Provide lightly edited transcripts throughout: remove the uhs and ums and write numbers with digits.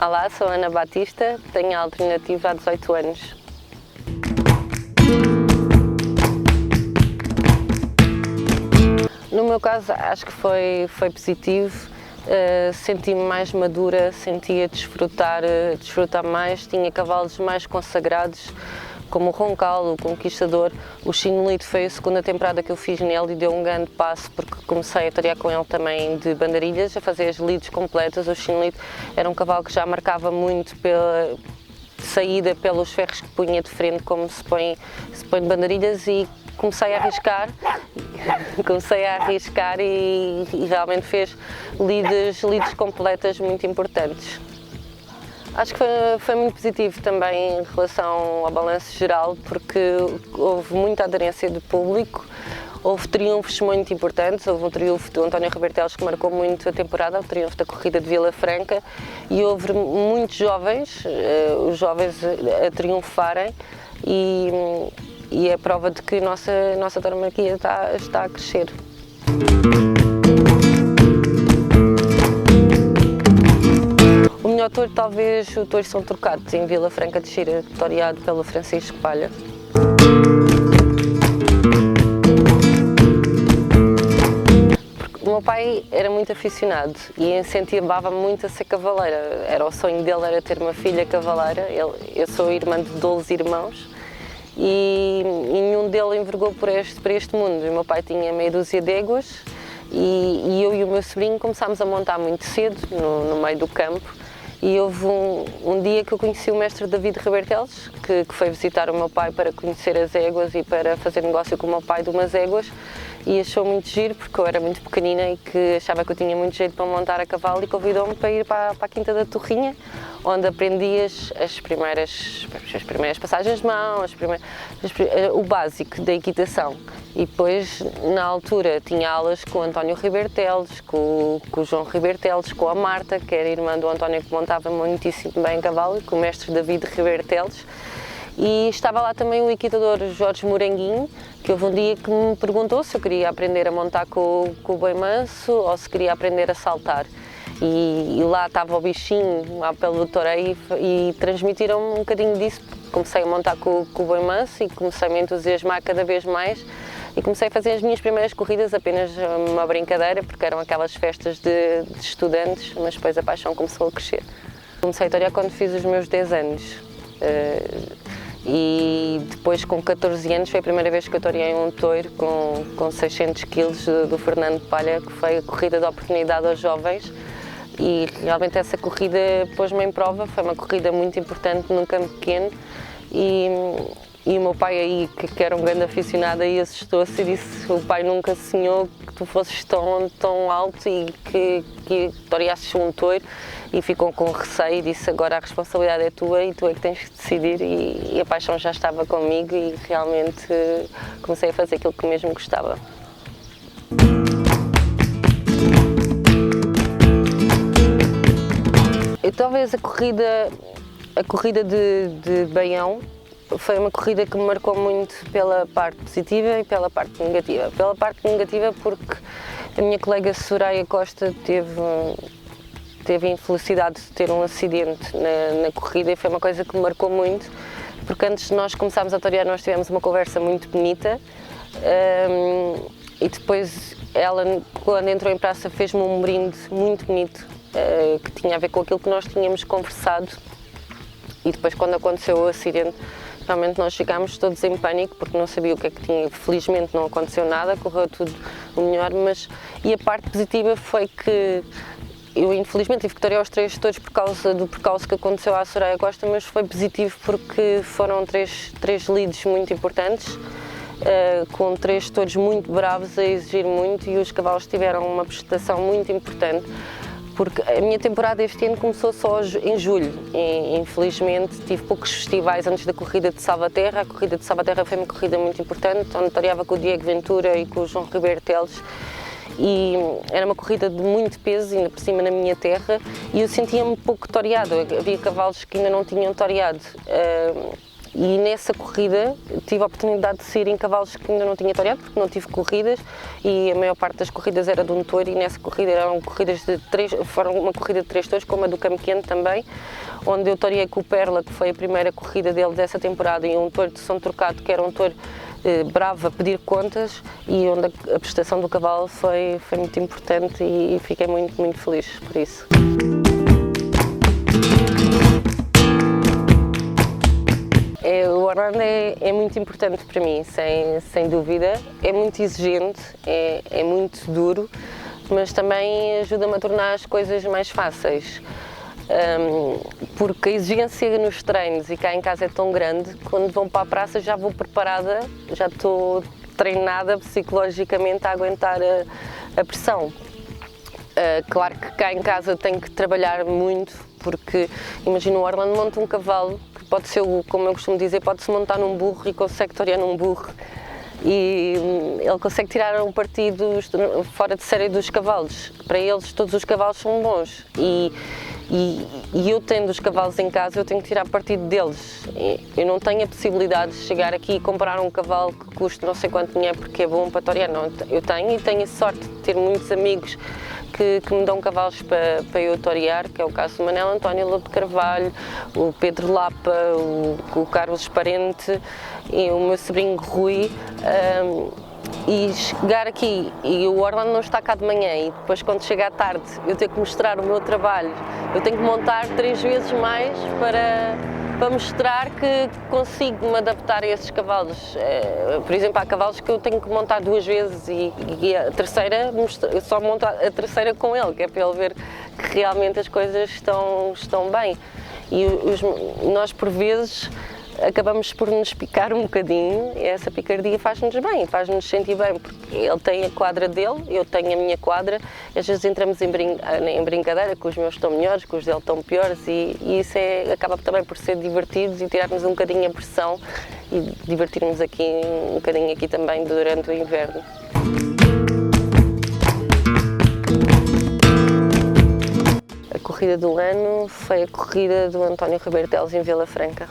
Olá, sou Ana Batista, tenho a alternativa há 18 anos. No meu caso, acho que foi positivo. Senti-me mais madura, sentia desfrutar mais, tinha cavalos mais consagrados, como o Roncal, o Conquistador. O Chinolito foi a segunda temporada que eu fiz nele e deu um grande passo, porque comecei a torear com ele também de bandarilhas, a fazer as lides completas. O Chinolito era um cavalo que já marcava muito pela saída, pelos ferros que punha de frente, como se põe de bandarilhas, e comecei a arriscar e realmente fez lides completas muito importantes. Acho que foi muito positivo também em relação ao balanço geral, porque houve muita aderência do público, houve triunfos muito importantes. Houve um triunfo do António Rebertelos que marcou muito a temporada, o triunfo da corrida de Vila Franca, e houve muitos jovens, os jovens a triunfarem, e é prova de que a nossa tauromaquia está a crescer. O melhor touro, talvez, o touro São Trocados, em Vila Franca de Xira, toreado pelo Francisco Palha. Porque o meu pai era muito aficionado e incentivava-me muito a ser cavaleira. Era o sonho dele, era ter uma filha cavaleira. Eu sou irmã de 12 irmãos. E nenhum deles envergou para este mundo. O meu pai tinha meia dúzia de éguas e eu e o meu sobrinho começámos a montar muito cedo, no meio do campo, e houve um dia que eu conheci o mestre David Rebertelos, que foi visitar o meu pai para conhecer as éguas e para fazer negócio com o meu pai de umas éguas, e achou muito giro, porque eu era muito pequenina e que achava que eu tinha muito jeito para montar a cavalo, e convidou-me para ir para a Quinta da Torrinha, onde aprendi as primeiras passagens de mão, o básico da equitação. E depois, na altura, tinha aulas com o António Rebertelos, com o João Rebertelos, com a Marta, que era irmã do António, que montava muitíssimo bem cavalo, e com o mestre David Rebertelos. E estava lá também o equitador Jorge Moranguinho, que houve um dia que me perguntou se eu queria aprender a montar com o boi manso ou se queria aprender a saltar. E lá estava o bichinho, lá pelo toreio, e transmitiram-me um bocadinho disso. Comecei a montar com o boi manso e comecei a me entusiasmar cada vez mais, e comecei a fazer as minhas primeiras corridas apenas uma brincadeira, porque eram aquelas festas de estudantes, mas depois a paixão começou a crescer. Comecei a torear quando fiz os meus 10 anos. E depois, com 14 anos, foi a primeira vez que eu toreei um touro com 600 kg do Fernando Palha, que foi a corrida de oportunidade aos jovens, e realmente essa corrida pôs-me em prova. Foi uma corrida muito importante num campo pequeno, e o meu pai aí, que era um grande aficionado, aí assustou-se e disse: o pai nunca sonhou que tu fosses tão alto e que toreasses um touro, e ficou com receio e disse: agora a responsabilidade é tua e tu é que tens que decidir. E a paixão já estava comigo, e realmente comecei a fazer aquilo que mesmo gostava. E talvez a corrida de Baião foi uma corrida que me marcou muito pela parte positiva e pela parte negativa. Pela parte negativa, porque a minha colega Soraya Costa teve a infelicidade de ter um acidente na corrida, e foi uma coisa que me marcou muito, porque antes de nós começarmos a torear nós tivemos uma conversa muito bonita, e depois ela, quando entrou em praça, fez-me um brinde muito bonito, que tinha a ver com aquilo que nós tínhamos conversado. E depois, quando aconteceu o acidente, realmente nós ficámos todos em pânico, porque não sabia o que é que tinha. Felizmente não aconteceu nada, correu tudo o melhor, e a parte positiva foi que eu, infelizmente, tive que torear os 3 touros por causa do percalço que aconteceu à Soraya Costa, mas foi positivo porque foram três lides muito importantes, com 3 touros muito bravos, a exigir muito, e os cavalos tiveram uma prestação muito importante. Porque a minha temporada este ano começou só em julho, e infelizmente tive poucos festivais antes da corrida de Salvaterra. A corrida de Salvaterra foi uma corrida muito importante, onde toreava com o Diego Ventura e com o João Rebertelos, e era uma corrida de muito peso, ainda por cima na minha terra, e eu sentia-me pouco toreado. Havia cavalos que ainda não tinham toreado. E nessa corrida tive a oportunidade de sair em cavalos que ainda não tinha toreado, porque não tive corridas, e a maior parte das corridas era de um touro, e nessa corrida foram uma corrida de 3 touros, como a do Campo Quente também, onde eu toreei com o Perla, que foi a primeira corrida dele dessa temporada, e um touro de São Trocado, que era um touro bravo a pedir contas, e onde a prestação do cavalo foi muito importante, e fiquei muito, muito feliz por isso. O Orlando é muito importante para mim, sem dúvida. É muito exigente, é muito duro, mas também ajuda-me a tornar as coisas mais fáceis. Porque a exigência nos treinos e cá em casa é tão grande, quando vão para a praça já vou preparada, já estou treinada psicologicamente a aguentar a pressão. Claro que cá em casa tenho que trabalhar muito, porque imagina o Orlando monta um cavalo, que pode ser, como eu costumo dizer, pode-se montar num burro e consegue torear num burro. E ele consegue tirar um partido fora de série dos cavalos. Para eles todos os cavalos são bons. E eu tendo os cavalos em casa, eu tenho que tirar partido deles. Eu não tenho a possibilidade de chegar aqui e comprar um cavalo que custe não sei quanto dinheiro porque é bom para torear. Não, eu tenho a sorte de ter muitos amigos que me dão cavalos para eu torear, que é o caso do Manel António Lobo de Carvalho, o Pedro Lapa, o Carlos Parente e o meu sobrinho Rui. E chegar aqui e o Orlando não está cá de manhã, e depois quando chega à tarde eu tenho que mostrar o meu trabalho, eu tenho que montar 3 vezes mais para mostrar que consigo me adaptar a esses cavalos. Por exemplo, há cavalos que eu tenho que montar 2 vezes e a terceira, eu só monto a terceira com ele, que é para ele ver que realmente as coisas estão bem. E nós por vezes acabamos por nos picar um bocadinho, e essa picardia faz-nos bem, faz-nos sentir bem, porque ele tem a quadra dele, eu tenho a minha quadra, às vezes entramos em brincadeira, que os meus estão melhores, que os dele estão piores, e isso acaba também por ser divertido e tirar-nos um bocadinho a pressão e divertir-nos aqui um bocadinho aqui também durante o inverno. A corrida do ano foi a corrida do António Ribeiro Teles em Vila Franca.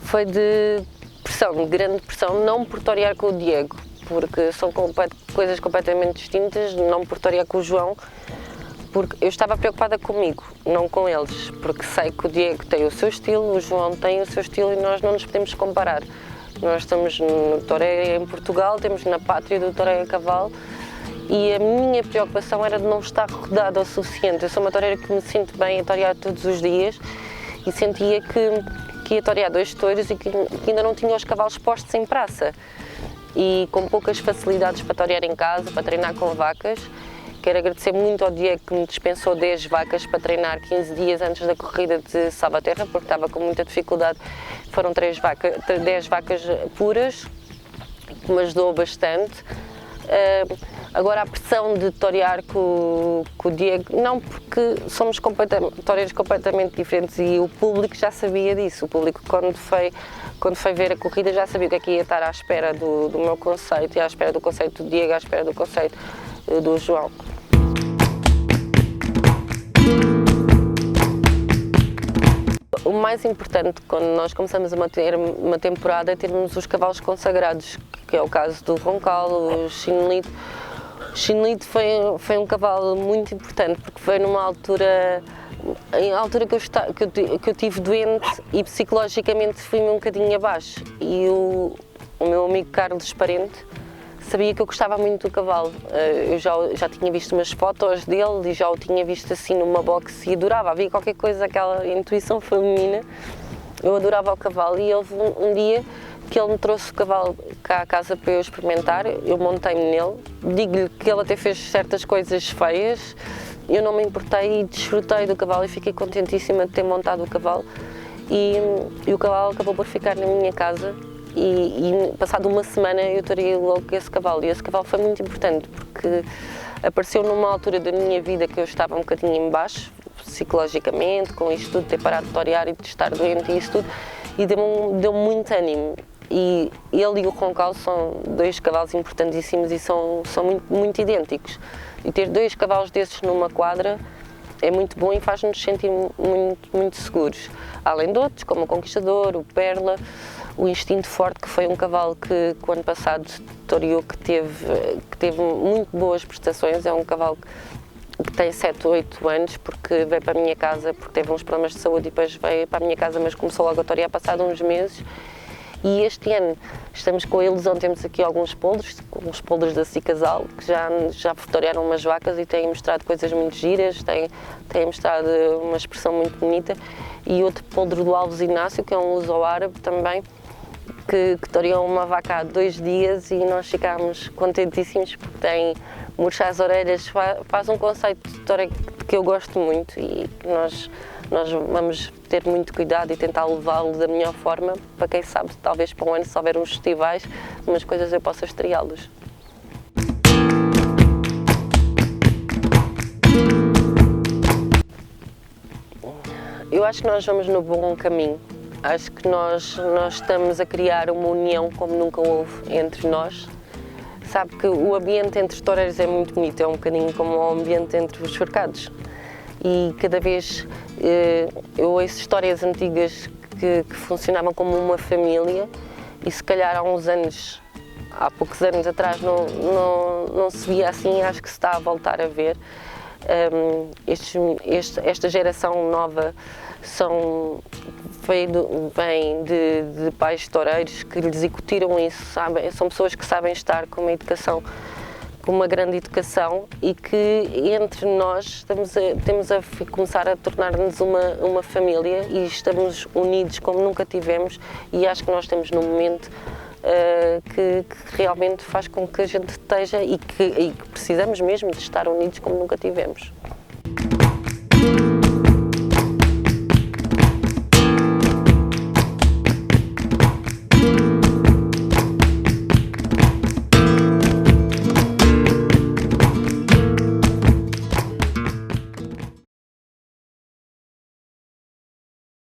Foi de pressão, de grande pressão, não por torear com o Diego, porque são coisas completamente distintas, não por torear com o João, porque eu estava preocupada comigo, não com eles, porque sei que o Diego tem o seu estilo, o João tem o seu estilo e nós não nos podemos comparar. Nós estamos no toreio em Portugal, temos na pátria do toreio a cavalo, e a minha preocupação era de não estar rodada o suficiente. Eu sou uma toreira que me sinto bem a torear todos os dias e sentia que ia torear 2 touros e que ainda não tinha os cavalos postos em praça. E com poucas facilidades para torear em casa, para treinar com vacas. Quero agradecer muito ao Diego que me dispensou 10 vacas para treinar 15 dias antes da corrida de Salvaterra, porque estava com muita dificuldade. Foram 10 vacas puras, que me ajudou bastante. Agora a pressão de torear com o Diego, não, porque somos toreiros completamente diferentes e o público já sabia disso. O público quando foi ver a corrida já sabia o que é que ia estar à espera do meu conceito, e à espera do conceito do Diego, à espera do conceito do João. O mais importante quando nós começamos a ter uma temporada é termos os cavalos consagrados, que é o caso do Roncal, o Chinelito. O Chinelito foi um cavalo muito importante, porque foi numa altura que eu tive doente e psicologicamente fui-me um bocadinho abaixo. E o meu amigo Carlos Parente sabia que eu gostava muito do cavalo. Eu já tinha visto umas fotos dele e já o tinha visto assim numa boxe e adorava. Havia qualquer coisa, aquela intuição feminina. Eu adorava o cavalo e houve um dia que ele me trouxe o cavalo cá à casa para eu experimentar. Eu montei-me nele. Digo-lhe que ele até fez certas coisas feias. Eu não me importei e desfrutei do cavalo e fiquei contentíssima de ter montado o cavalo. E o cavalo acabou por ficar na minha casa. E passado uma semana eu teria logo esse cavalo, e esse cavalo foi muito importante porque apareceu numa altura da minha vida que eu estava um bocadinho em baixo, psicologicamente, com isto tudo, ter parado de torear e de estar doente e isso tudo, e deu-me muito ânimo. e ele e o Roncal são dois cavalos importantíssimos e são muito idênticos. E ter dois cavalos desses numa quadra é muito bom e faz-nos sentir muito seguros. Além de outros, como o Conquistador, o Perla, o Instinto Forte, que foi um cavalo que o ano passado toreou, que teve muito boas prestações. É um cavalo que tem 7 ou 8 anos, porque veio para a minha casa, porque teve uns problemas de saúde e depois veio para a minha casa, mas começou logo a torear passado uns meses. E este ano estamos com a ilusão, temos aqui alguns poldros, os poldros da Cicasal, que já torearam umas vacas e têm mostrado coisas muito giras, têm mostrado uma expressão muito bonita. E outro poldro do Alves Inácio, que é um luso-árabe também, que toreou uma vaca há 2 dias e nós ficámos contentíssimos porque tem murcha às orelhas, faz um conceito de toreio que eu gosto muito e nós vamos ter muito cuidado e tentar levá-lo da melhor forma, para quem sabe, talvez para um ano, se houver uns festivais, umas coisas eu possa estreá-los. Eu acho que nós vamos no bom caminho. Acho que nós estamos a criar uma união como nunca houve entre nós. Sabe que o ambiente entre os toureiros é muito bonito, é um bocadinho como o ambiente entre os cercados. E cada vez eu ouço histórias antigas que funcionavam como uma família e se calhar há poucos anos atrás não se via assim, acho que se está a voltar a ver. Esta geração nova vem de pais toureiros que lhes incutiram isso, são pessoas que sabem estar com uma grande educação e que entre nós temos a começar a tornar-nos uma família e estamos unidos como nunca tivemos e acho que nós estamos num momento que realmente faz com que a gente esteja e que precisamos mesmo de estar unidos como nunca tivemos.